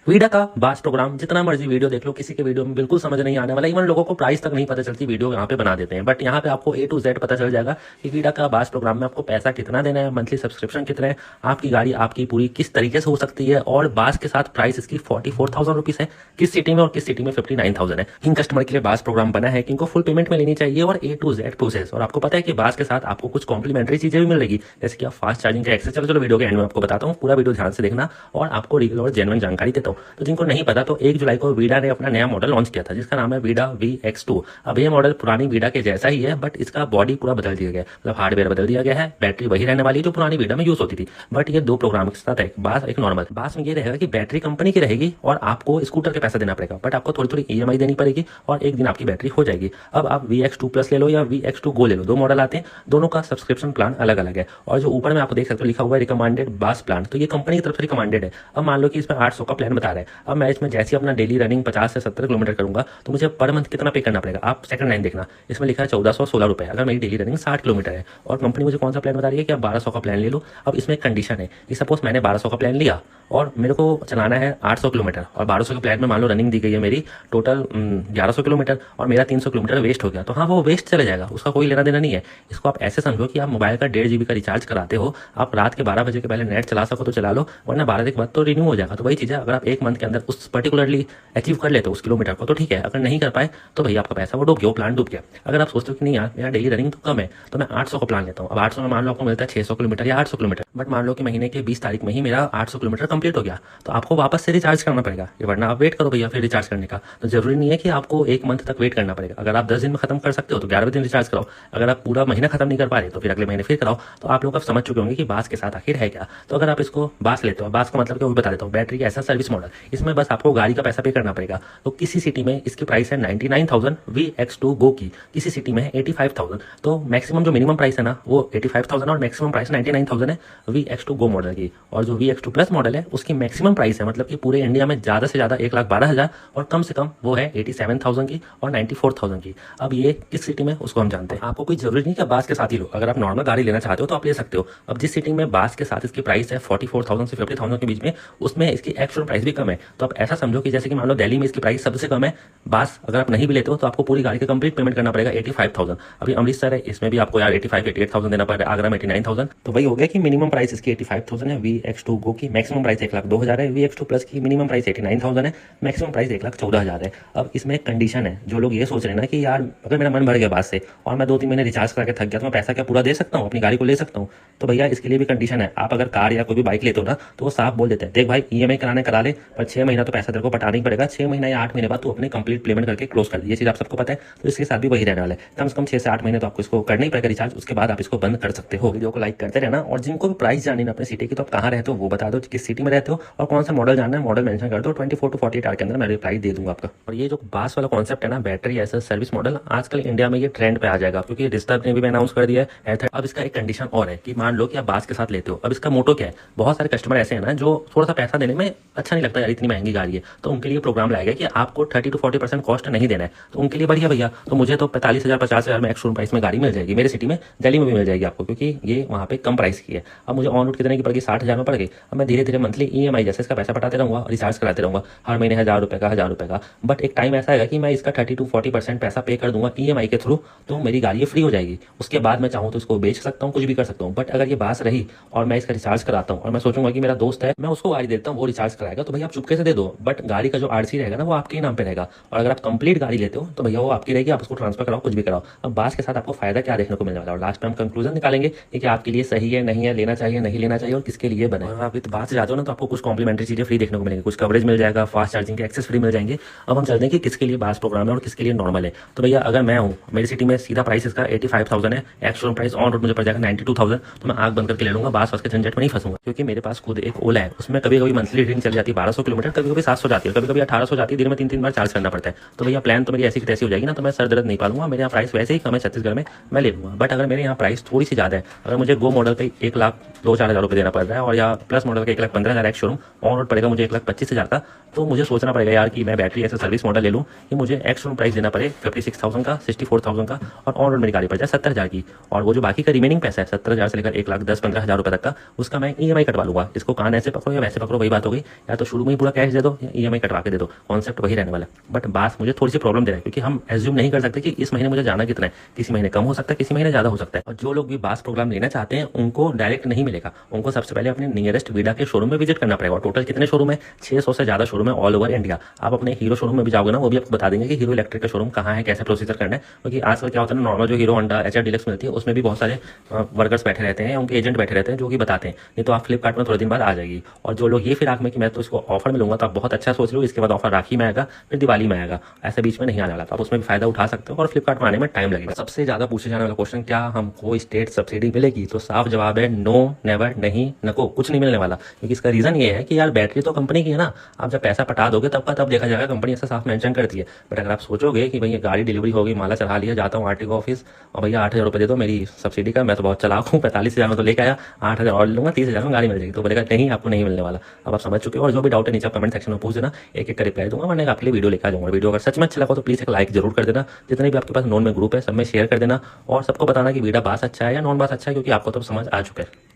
Vida का बास programme जितना मर्जी वीडियो देख लो, किसी के वीडियो में बिल्कुल समझ नहीं आने वाला। इवन लोगों को प्राइस तक नहीं पता चलती, वीडियो यहाँ पे बना देते हैं। बट यहाँ पे आपको A to Z पता चल जाएगा कि वीडा का बास प्रोग्राम में आपको पैसा कितना देना है, मंथली सब्सक्रिप्शन कितने हैं, आपकी गाड़ी आपकी पूरी किस तरीके से हो सकती है। और बास के साथ प्राइस इसकी 44,000 रुपीज है, किस सिटी में और किस सिटी में 59,000 है। इन कस्टमर के लिए बास प्रोग्राम बना है कि इनको फुल पेमेंट में लेनी चाहिए और A to Z प्रोसेस। और आपको पता है कि बास के साथ आपको कुछ कॉम्प्लीमेंट्री चीजें भी मिलेगी, जैसे कि आप फास्ट चार्जिंग का एक्सेस। चलो वीडियो के एंड में आपको बताता हूँ, पूरा वीडियो ध्यान से देखना और आपको रियल और जेन्युइन जानकारी देता हूँ। तो जिनको नहीं पता, तो 1 जुलाई को वीडा ने अपना नया मॉडल लॉन्च किया था जिसका नाम है वीडा VX2। अब ये मॉडल पुरानी वीडा के जैसा ही है, बट इसका बॉडी पूरा बदल दिया गया है, मतलब हार्डवेयर बदल दिया गया है। बैटरी वही रहने वाली जो पुरानी वीडा में यूज होती थी, बट ये 2 प्रोग्राम के साथ है। बास एक नॉर्मल बास में ये रहेगा कि बैटरी कंपनी की रहेगी और आपको स्कूटर के पैसा देना पड़ेगा, बट आपको थोड़ी थोड़ी EMI देनी पड़ेगी और एक दिन आपकी बैटरी हो जाएगी। अब आप VX2 प्लस ले लो या VX2 गो ले लो, 2 मॉडल आते हैं, दोनों का सब्सक्रिप्शन प्लान अलग अलग है। और जो ऊपर में आप देख सकते हो लिखा हुआ है रिकमेंडेड बास प्लान, तो ये कंपनी की तरफ से रिकमेंडेड है। अब मान लो कि इसमें 800 का प्लान बता रहा है। अब मैं इसमें जैसे अपना डेली रनिंग 50 से 70 किलोमीटर करूंगा तो मुझे पर मंथ कितना पे करना पड़ेगा। आप सेकंड लाइन देखना, इसमें लिखा है 1416 रुपए, अगर मेरी डेली रनिंग 60 किलोमीटर है। और कंपनी मुझे कौन सा प्लान बता रही है कि आप 1200 का प्लान ले लो। अब इसमें एक कंडीशन है कि सपोज मैंने 1200 का प्लान लिया और मेरे को चलाना है 800 किलोमीटर, और 1200 के प्लान में मान लो रनिंग दी गई है मेरी टोटल 1100 किलोमीटर, और मेरा 300 किलोमीटर वेस्ट हो गया, तो हाँ वो वेस्ट चले जाएगा, उसका कोई लेना देना नहीं है। इसको आप ऐसे समझो कि आप मोबाइल का 1.5 GB का रिचार्ज कराते हो, आप रात के 12 बजे के पहले नेट चला सको तो चला लो, वरना 12 बजे के बाद तो रिन्यू हो जाएगा। तो वही चीज़ है, अगर आप एक मंथ के अंदर उस पर्टिकुलरली अचीव कर लेते हो उस किलोमीटर को तो ठीक है, अगर नहीं कर पाए तो भैया आपका पैसा वो डूब गया, वो प्लान डूब गया। अगर आप सोचते हो कि नहीं यार मेरा डेली रनिंग तो कम है तो मैं 800 का प्लान लेता हूँ, अब 800 में मान लो आपको मिलता है 600 किलोमीटर या 800 किलोमीटर, बट मान लो कि महीने के 20 तारीख में ही मेरा 800 किलोमीटर कंप्लीट हो गया, तो आपको वापस से रिचार्ज करना पड़ेगा, वरना आप वेट करो भैया फिर रिचार्ज करने का। तो जरूरी नहीं है कि आपको एक मंथ तक वेट करना पड़ेगा। अगर आप 10 दिन में खत्म कर सकते हो तो 11वें दिन रिचार्ज कराओ, अगर आप पूरा महीना खत्म नहीं कर पा रहे तो फिर अगले महीने फिर कराओ। तो आप लोग अब समझ चुके होंगे कि बास के साथ आखिर है क्या। तो अगर आप इसको बास लेते हो, बास का मतलब क्या वो बता देता हूँ, बैटरी का ऐसा सर्विस मॉडल, इसमें बस आपको गाड़ी का पैसा पे करना पड़ेगा। तो किसी सिटी में इसकी प्राइस है 99,000 VX2 गो की, किसी सिटी में है 85,000। तो मैक्सिमम जो मिनिमम प्राइस है ना वो 85,000 और मैक्सिमम प्राइस 99,000 है VX2 गो मॉडल की। और जो VX2 प्लस मॉडल है उसकी मैक्सिमम प्राइस है, मतलब कि पूरे इंडिया में ज्यादा से ज्यादा 1,12,000 और कम से कम वो है 87,000 की और 94,000 की। अब ये किस सिटी में उसको हम जानते हैं। आपको कोई जरूरी नहीं कि बास के साथ ही लो, अगर आप नॉर्मल गाड़ी लेना चाहते हो तो आप ले सकते हो। अब जिस सिटी में बास के साथ इसकी प्राइस है 44,000 से 50,000 के बीच में, उसमें इसकी एक्चुअल प्राइस भी कम है। तो आप ऐसा समझो कि जैसे कि मान लो दिल्ली में इसकी प्राइस सबसे कम है, बास अगर आप नहीं भी लेते हो तो आपको पूरी गाड़ी का कंप्लीट पेमेंट करना पड़ेगा 85,000। अभी अमृतसर है, इसमें भी आपको यार 88,000 देना पड़ेगा, आगरा में 89,000। तो वही हो गया कि मिनिमम प्राइस इसकी 85,000 है VX2 गो की, मैक्सिमम प्राइस 1,02,000 है। VX2 प्लस की मिनिमम प्राइस 89,000 है, मैक्सिमम प्राइस 1,14,000 है। अब इसमें एक कंडीशन है, जो लोग ये सोच रहे हैं ना कि यार अगर मेरा मन भर गया बात से और मैं 2-3 महीने रिचार्ज करा के थक गया तो मैं पैसा क्या पूरा दे सकता हूँ, अपनी गाड़ी को ले सकता हूँ। तो भैया इसके लिए भी कंडीशन है, आप अगर कार या कोई भी बाइक लेते हो ना तो वो साफ बोल देते हैं, देख भाई EMI कराने करा ले, पर 6 महीना तो पैसा तेरे को पटाना ही पड़ेगा, 6 महीना या 8 महीने बाद तू अपने कंप्लीट पेमेंट करके क्लोज कर दी। ये चीज आप सबको पता है, तो इसके साथ भी वही रहने वाला है। कम से कम 6 से 8 महीने तो आपको इसको करना ही पड़ेगा रिचार्ज, उसके बाद आप इसको बंद कर सकते हो। वीडियो को लाइक करते रहना, और जिनको भी प्राइस जाननी है अपने सिटी की तो आप कहाँ रहते हो वो बता दो, किस सिटी में रहते हो और कौन सा मॉडल जानना है मॉडल मेंशन कर दो, 24 to 48 आवर के अंदर मैं रिप्लाई दे दूंगा आपका। और ये जो बास वाला कॉन्सेप्ट है ना, battery as a service model, आजकल इंडिया में ये ट्रेंड पे आ जाएगा, क्योंकि डिस्टर्ब ने भी अनाउंस कर दिया है। अब इसका एक कंडीशन और है कि मान लो कि आप बास के साथ लेते हो, अब इसका मोटो क्या है, बहुत सारे कस्टमर ऐसे हैं ना जो थोड़ा सा पैसा देने में अच्छा नहीं लगता यार, इतनी महंगी गाड़ी है, तो उनके लिए प्रोग्राम लाएगा कि आपको 30 to 40% कॉस्ट नहीं देना है। तो उनके लिए बढ़िया भैया, तो मुझे तो 45,000 50,000 में एक्स-शोरूम प्राइस में गाड़ी मिल जाएगी मेरे सिटी में, दिल्ली में भी मिल जाएगी आपको, क्योंकि ये वहाँ पे कम प्राइस की है। अब मुझे ऑन रोड कितने की पड़ेगी, 60,000 में पड़ गई। अब मैं धीरे धीरे मंथली EMI जैसे इसका पैसा पटाते रहूंगा, रिचार्ज कराते रहूंगा, हर महीने 1,000 रुपए का। बट एक टाइम ऐसा आएगा कि मैं इसका 30 to 40% पैसा पे कर दूंगा EMI के थ्रू, तो मेरी गाड़ी फ्री हो जाएगी। उसके बाद मैं चाहूँ तो इसको बेच सकता हूँ, कुछ भी कर सकता हूँ। बट अगर ये बात रही और मैं इसका रिचार्ज कराता हूँ और मैं सोचूंगा कि मेरा दोस्त है, मैं उसको गाड़ी देता हूँ, वो रिचार्ज कराएगा, तो भैया आप चुपके से दे दो, बट गाड़ी का जो RC रहेगा ना वो आपके ही नाम पे रहेगा। और अगर आप कंप्लीट गाड़ी लेते हो तो भैया वो आपकी रहेगी, आप उसको ट्रांसफर कराओ, कुछ भी कराओ। अब बास के साथ आपको फायदा क्या देखने को मिलने वाला है, और लास्ट में हम कंक्लूजन निकालेंगे कि आपके लिए सही है नहीं है, लेना चाहिए नहीं लेना चाहिए, और किसके लिए बने। और आप बात से जाते हो ना तो आपको कुछ कॉम्प्लीमेंट्री चीजें फ्री देखने को मिलेंगी, कुछ कवरेज मिल जाएगा, फास्ट चार्जिंग के एक्सेस फ्री मिल जाएंगे। अब हम चलते हैं कि किसके लिए बास प्रोग्राम है और किसके लिए नॉर्मल है। तो भैया अगर मैं हूँ, मेरी सिटी में सीधा प्राइस इसका 85,000 है, एक्स-शोरूम प्राइस ऑन रोड मुझे पड़ जाएगा 92,000, तो मैं आग बंद करके ले लूंगा, बास वास के झंझट में नहीं फंसूंगा, क्योंकि मेरे पास खुद एक ओला है, उसमें कभी कभी मंथली रीडिंग चल जाती है 1200 किलोमीटर, कभी कभी 700 जाती है, कभी कभी 1800 जाती है, दिन में 3-3 बार चार्ज करना पड़ता है। तो भैया प्लान तो मेरी ऐसी की तैसी हो जाएगी ना, तो मैं सर दर्द नहीं पालूंगा, मेरे यहाँ प्राइस वैसे ही कम है छत्तीसगढ़ में, मैं ले लूंगा। बट अगर मेरे यहाँ प्राइस थोड़ी सी ज्यादा है, अगर मुझे गो मॉडल पे 1,02,000-4,000 रुपये देना पड़ रहा है, और या प्लस मॉडल का 1,15,000 एक्स शोरूम ऑन रोड पड़ेगा मुझे 1,25,000 का, तो मुझे सोचना पड़ेगा यार कि मैं बैटरी ऐसा सर्विस मॉडल ले लूँ कि मुझे एक्स शोरूम प्राइस देना पड़े 56,000 का, 64,000 का, और ऑन रोड मेरी गाड़ी पड़ जाए 70,000 की। और वो जो बाकी का रिमेनिंग पैसा है 70,000 से लेकर 1,10,15,000 रुपये तक का, उसका मैं EMI कटवा लूंगा। इसको कान ऐसे पकड़ो या वैसे पकड़ो, वही बात हो गई, या तो शुरू में ही पूरा कैश दे दो या EMI कटवा के दे दो, कॉन्सेप्ट वही रहने वाला है। बट बास मुझे थोड़ी सी प्रॉब्लम दे रहा है, क्योंकि हम एज्यूम नहीं कर सकते कि इस महीने मुझे जाना कितना है, किसी महीने कम हो सकता है, किसी महीने ज़्यादा हो सकता है। और जो लोग भी बास प्रोग्राम लेना चाहते हैं उनको डायरेक्ट नहीं मिलेगा, उनको सबसे पहले अपने नियरेस्ट वीडा के शोरूम में विजिट करना पड़ेगा। और टोटल कितने शोरूम है? 600 से ज़्यादा शोरूम है ऑल ओवर इंडिया। आप अपने हीरो शोरूम में भी जाओगे ना, वो भी आपको बता देंगे कि हीरो इलेक्ट्रिक का शोरूम कहाँ है, कैसे प्रोसीजर करना है। क्योंकि आजकल क्या होता है ना, नॉर्मल जो हीरो होंडा HR डीलक्स मिलती है उसमें भी बहुत सारे वर्कर्स बैठे रहते हैं, उनके एजेंट बैठे रहते हैं जो कि बताते हैं। नहीं तो आप फ्लिपकार्ट में थोड़े दिन बाद आ जाएगी। और जो लोग ये फिराक में कि मैं तो इसको ऑफर में लूंगा, तो आप बहुत अच्छा सोच लो, इसके बाद ऑफर राखी में आएगा, फिर दिवाली में आएगा, ऐसे बीच में नहीं आने वाला। तो आप उसमें भी फायदा उठा सकते हो और फ्लिपकार्ट में आने में टाइम लगेगा। सबसे ज्यादा पूछे जाने वाला क्वेश्चन, क्या हमको स्टेट सब्सिडी मिलेगी? तो साफ जवाब है नो, नेवर, नहीं, नको, कुछ नहीं मिलने वाला। क्योंकि इसका रीजन ये है कि यार बैटरी तो कंपनी की है ना, आप जब पैसा पटा दोगे तब का तब देखा जाएगा, कंपनी ऐसा साफ मेंशन करती है। बट अगर आप सोचोगे कि भैया गाड़ी डिलीवरी होगी, माला चढ़ा लिया, जाता हूँ RTO ऑफिस और भैया 8,000 रुपये दे दो मेरी सब्सिडी का, मैं तो बहुत चलाक हूँ, 45,000 में तो लेके आया, 8,000 और लूंगा, 30,000 में गाड़ी मिल जाएगी, तो बोलेगा नहीं, आपको नहीं मिलने वाला। अब आप समझ चुके हो। और जो भी डाउट है नीचे कमेंट सेक्शन में पूछ देना, एक एक का रिप्लाई दूंगा, वरना आपके लिए वीडियो लेकर आ जाऊंगा। वीडियो अगर सच में अच्छा लगा तो प्लीज़ एक लाइक जरूर कर देना। जितने भी आपके पास नॉन में ग्रुप है सब में शेयर कर देना और सबको बताना कि वीडा बास अच्छा है या नॉन बास अच्छा है, क्योंकि आपको तो समझ आ चुका है।